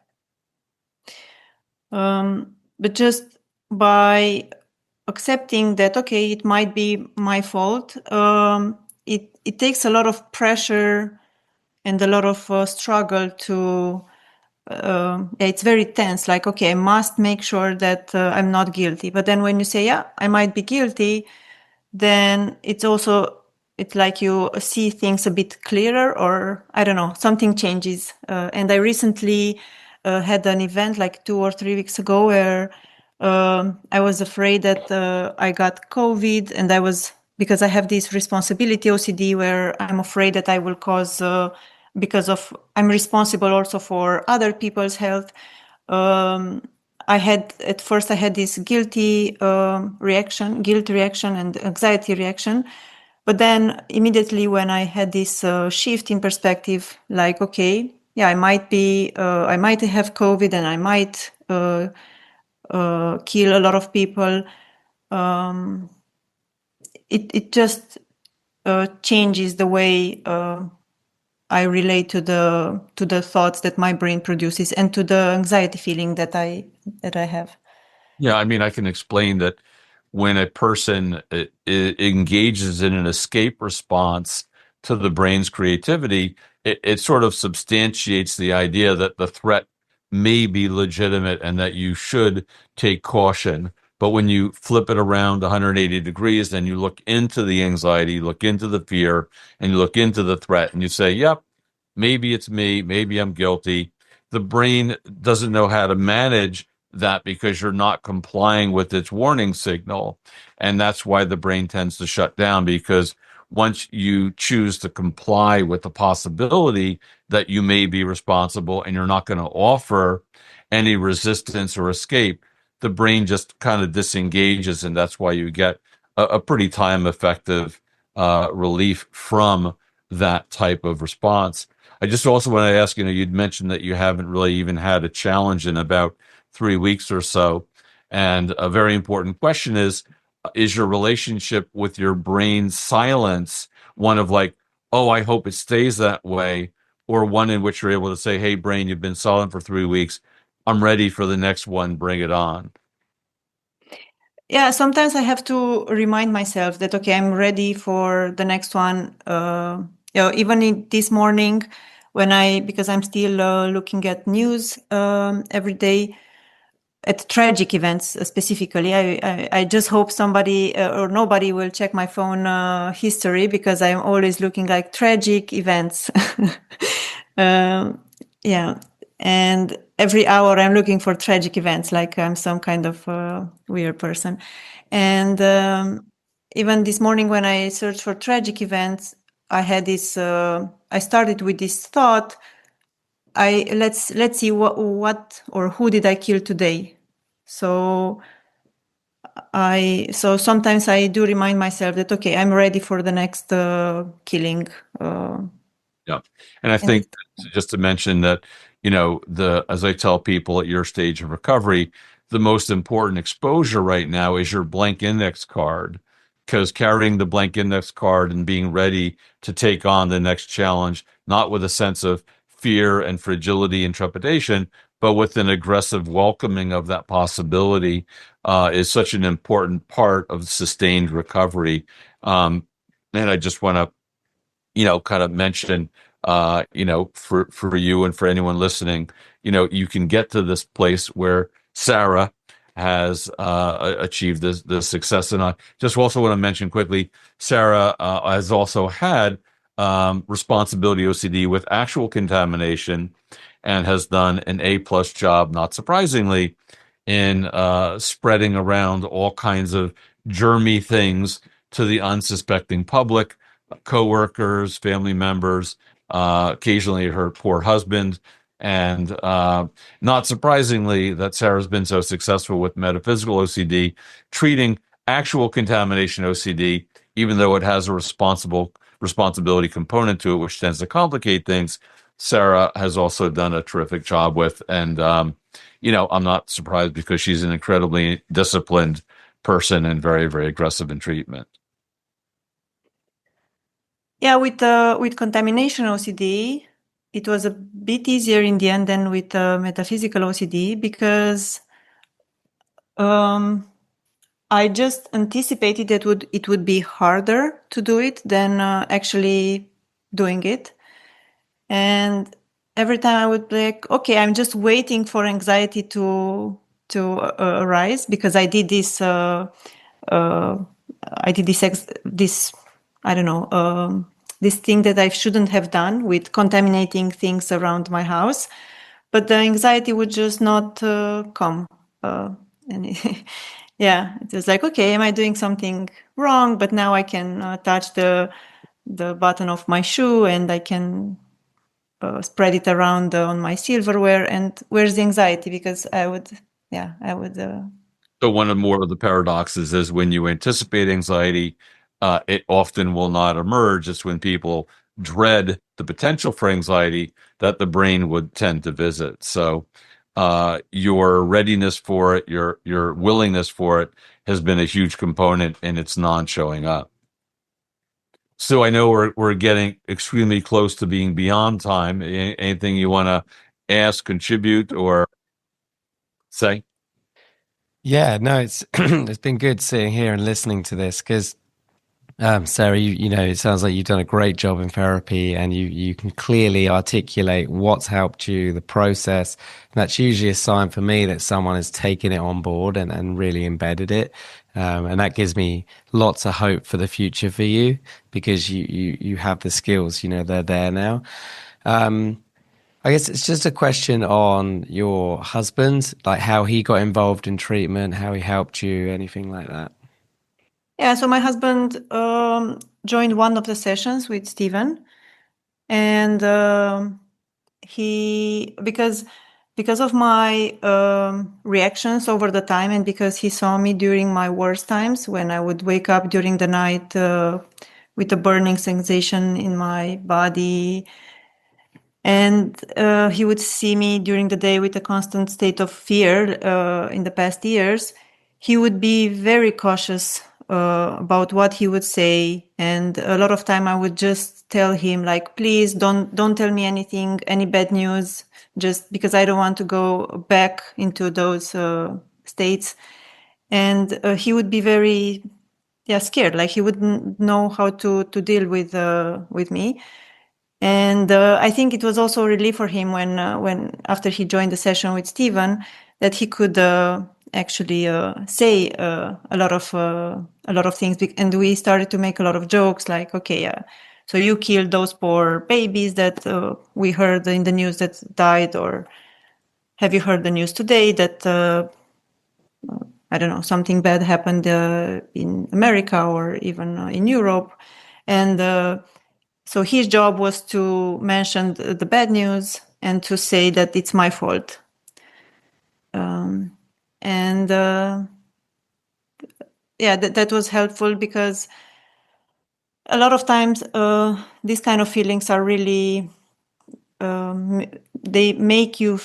But just by accepting that, okay, it might be my fault, it takes a lot of pressure and a lot of struggle to, it's very tense. Like, okay, I must make sure that I'm not guilty. But then when you say, yeah, I might be guilty, then it's like you see things a bit clearer, or I don't know, something changes. And I recently had an event like 2 or 3 weeks ago where I was afraid that I got COVID, and because I have this responsibility OCD where I'm afraid that I will cause, because I'm responsible also for other people's health. At first I had this guilt reaction and anxiety reaction. But then immediately when I had this shift in perspective, like, okay, yeah, I might have COVID, and I might kill a lot of people. It just changes the way I relate to the thoughts that my brain produces, and to the anxiety feeling that I have. Yeah, I mean, I can explain that when a person engages in an escape response to the brain's creativity, it sort of substantiates the idea that the threat may be legitimate and that you should take caution. But when you flip it around 180 degrees, then you look into the anxiety, look into the fear, and you look into the threat, and you say, yep, maybe it's me, maybe I'm guilty. The brain doesn't know how to manage that because you're not complying with its warning signal. And that's why the brain tends to shut down, because once you choose to comply with the possibility that you may be responsible and you're not going to offer any resistance or escape, the brain just kind of disengages. And that's why you get a pretty time effective relief from that type of response. I just also want to ask, you'd mentioned that you haven't really even had a challenge in about 3 weeks or so. And a very important question is your relationship with your brain's silence one of like, oh, I hope it stays that way, or one in which you're able to say, hey, brain, you've been silent for 3 weeks. I'm ready for the next one. Bring it on. Yeah, sometimes I have to remind myself that, okay, I'm ready for the next one. Even this morning, because I'm still looking at news every day, at tragic events specifically, I just hope somebody or nobody will check my phone history, because I'm always looking like tragic events. Yeah. And every hour I'm looking for tragic events, like I'm some kind of weird person. And even this morning when I searched for tragic events, I had I started with this thought, let's see what or who did I kill today. So sometimes I do remind myself that, okay, I'm ready for the next killing. Yeah. And I think just to mention that, as I tell people at your stage of recovery, the most important exposure right now is your blank index card, because carrying the blank index card and being ready to take on the next challenge, not with a sense of fear and fragility and trepidation, but with an aggressive welcoming of that possibility, is such an important part of sustained recovery. And I just want to kind of mention, for you and for anyone listening, you can get to this place where Sarah has achieved this success. And I just also want to mention quickly, Sarah has also had responsibility OCD with actual contamination and has done an A+ job, not surprisingly, in spreading around all kinds of germy things to the unsuspecting public, coworkers, family members, occasionally her poor husband. And not surprisingly, that Sarah's been so successful with metaphysical OCD, treating actual contamination OCD, even though it has a responsibility component to it, which tends to complicate things. Sarah has also done a terrific job with, and I'm not surprised because she's an incredibly disciplined person and very, very aggressive in treatment. Yeah, with contamination OCD, it was a bit easier in the end than with metaphysical OCD because I just anticipated that it would be harder to do it than actually doing it. And every time I would be like, okay, I'm just waiting for anxiety to arise because I did this. This I don't know, this thing that I shouldn't have done with contaminating things around my house, but the anxiety would just not come. Yeah, it was like, okay, am I doing something wrong? But now I can touch the button of my shoe and I can spread it around on my silverware. And where's the anxiety? Because I would. So one of more of the paradoxes is when you anticipate anxiety, it often will not emerge. It's when people dread the potential for anxiety that the brain would tend to visit. So your readiness for it, your willingness for it has been a huge component in its non-showing up. So I know we're getting extremely close to being beyond time. Anything you want to ask, contribute, or say? Yeah, no, it's it's been good sitting here and listening to this because, Sarah, it sounds like you've done a great job in therapy and you can clearly articulate what's helped you, the process. And that's usually a sign for me that someone has taken it on board and really embedded it. And that gives me lots of hope for the future for you because you have the skills, they're there now. I guess it's just a question on your husband, like how he got involved in treatment, how he helped you, anything like that. Yeah, so my husband joined one of the sessions with Stephen, and he because of my reactions over the time, and because he saw me during my worst times when I would wake up during the night with a burning sensation in my body. And he would see me during the day with a constant state of fear in the past years. He would be very cautious about what he would say. And a lot of time I would just tell him, like, please don't tell me anything, any bad news, just because I don't want to go back into those states. And he would be very scared, like he wouldn't know how to deal with me. And I think it was also a relief for him when after he joined the session with Stephen, that he could actually say a lot of things, and we started to make a lot of jokes, like, okay, so you killed those poor babies that we heard in the news that died, or have you heard the news today that I don't know, something bad happened in America or even in Europe, and so his job was to mention the bad news and to say that it's my fault. That was helpful, because a lot of times these kind of feelings are really, they make you,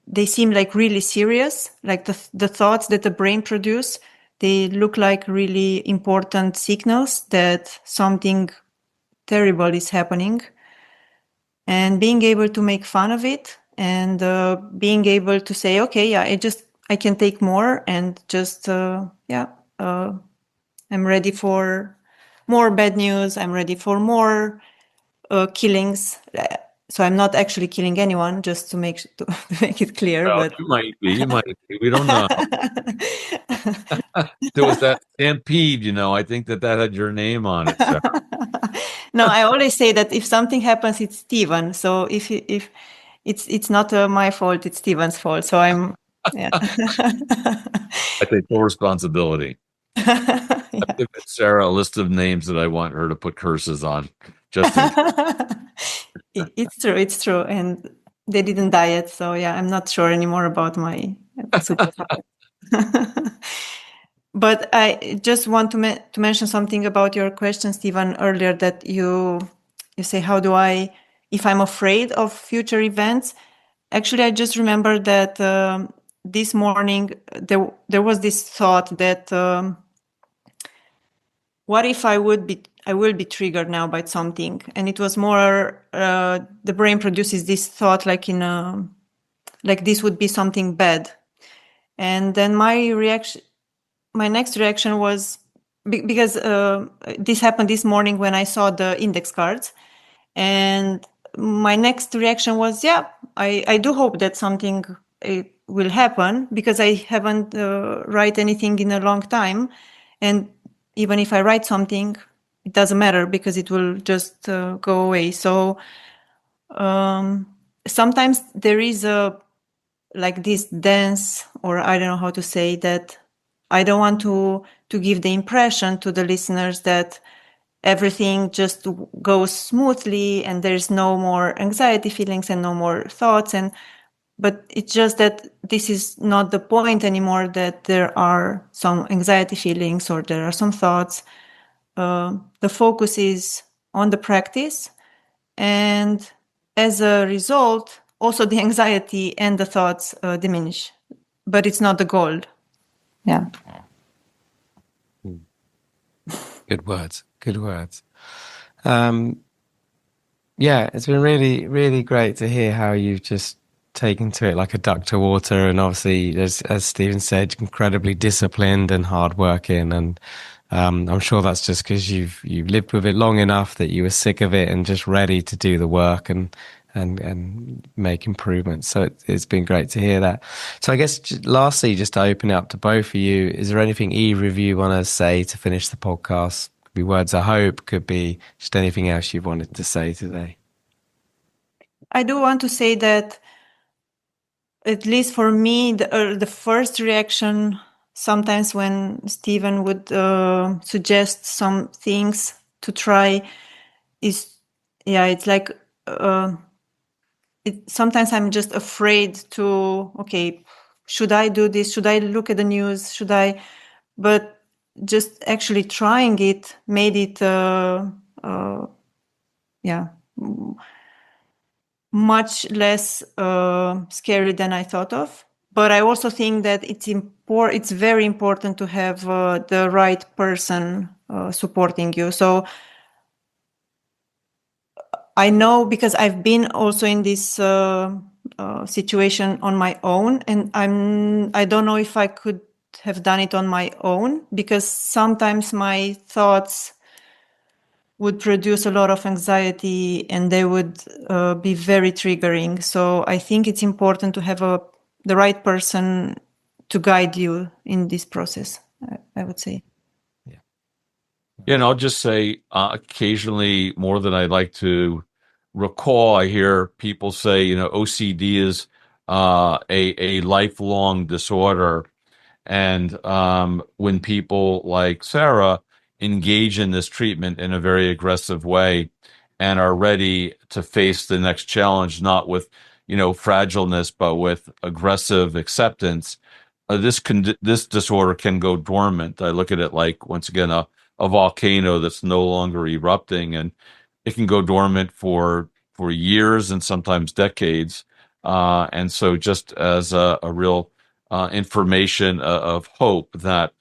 they seem like really serious, like the thoughts that the brain produce, they look like really important signals that something terrible is happening. And being able to make fun of it, and being able to say, okay, yeah, I can take more, and just, I'm ready for more bad news. I'm ready for more killings. So I'm not actually killing anyone, just to make it clear. Well, But you might be. You might be. We don't know. There was that stampede, I think that had your name on it, Sarah. No, I always say that if something happens, it's Steven. So if it's not my fault, it's Steven's fault. So I'm, yeah. I take full responsibility. Yeah. I've given Sarah a list of names that I want her to put curses on. Just in It's true. And they didn't die yet. So yeah, I'm not sure anymore about my superpower. But I just want to mention something about your question, Stephen, earlier, that you say, how do I, if I'm afraid of future events? Actually, I just remember that this morning there was this thought that what if I will be triggered now by something, and it was more the brain produces this thought like like this would be something bad, and then my next reaction was, because this happened this morning when I saw the index cards, and my next reaction was, yeah, I do hope that something will happen, because I haven't write anything in a long time, and even if I write something, it doesn't matter, because it will just go away. So sometimes there is like this dance, or I don't know how to say that. I don't want to give the impression to the listeners that everything just goes smoothly and there's no more anxiety feelings and no more thoughts. But it's just that this is not the point anymore, that there are some anxiety feelings or there are some thoughts. The focus is on the practice, and as a result, also the anxiety and the thoughts diminish. But it's not the goal. Yeah. Good words. Good words. Yeah, it's been really, really great to hear how you've just taken to it like a duck to water, and obviously, as Stephen said, incredibly disciplined and hardworking. And I'm sure that's just because you've lived with it long enough that you were sick of it and just ready to do the work and make improvements. So it's been great to hear that. So I guess lastly, just to open it up to both of you, is there anything either of you want to say to finish the podcast? Could be words of hope, could be just anything else you've wanted to say today. I do want to say that, at least for me, the first reaction sometimes when Stephen would suggest some things to try is, it's like, sometimes I'm just afraid to, okay, should I do this? Should I look at the news? But just actually trying it made it, much less scary than I thought of. But I also think that it's very important to have the right person supporting you. So I know, because I've been also in this situation on my own, and I don't know if I could have done it on my own, because sometimes my thoughts would produce a lot of anxiety and they would be very triggering. So I think it's important to have the right person to guide you in this process, I would say. Yeah, and I'll just say, occasionally, more than I'd like to recall, I hear people say, OCD is a lifelong disorder. And when people like Sarah engage in this treatment in a very aggressive way, and are ready to face the next challenge, not with, fragileness, but with aggressive acceptance, this disorder can go dormant. I look at it like, once again, a volcano that's no longer erupting, and it can go dormant for years and sometimes decades. And so, just as a real information of hope that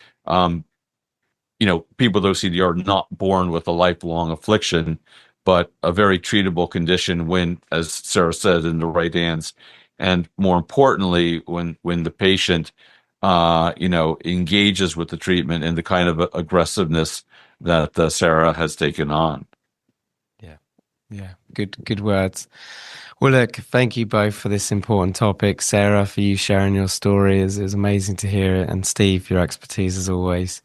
people with OCD are not born with a lifelong affliction, but a very treatable condition when, as Sarah said, in the right hands, and more importantly, when the patient, engages with the treatment in the kind of aggressiveness that Sarah has taken on. Yeah, good words. Well, look, thank you both for this important topic. Sarah, for you sharing your story. It was amazing to hear it. And Steve, your expertise as always.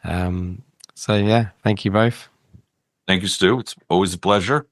So yeah, thank you both. Thank you, Stu. It's always a pleasure.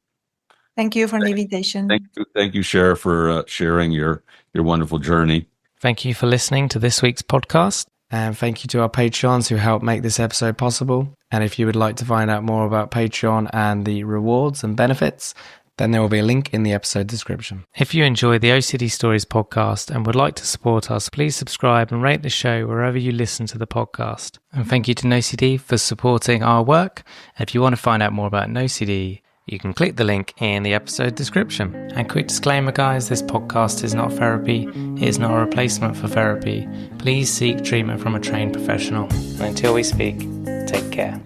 Thank you for the invitation. Thank you, Cher, for sharing your wonderful journey. Thank you for listening to this week's podcast. And thank you to our Patreons who helped make this episode possible. And if you would like to find out more about Patreon and the rewards and benefits, then there will be a link in the episode description. If you enjoy the OCD Stories podcast and would like to support us, please subscribe and rate the show wherever you listen to the podcast. And thank you to NoCD for supporting our work. If you want to find out more about NoCD, you can click the link in the episode description. And quick disclaimer, guys, this podcast is not therapy. It is not a replacement for therapy. Please seek treatment from a trained professional. And until we speak, take care.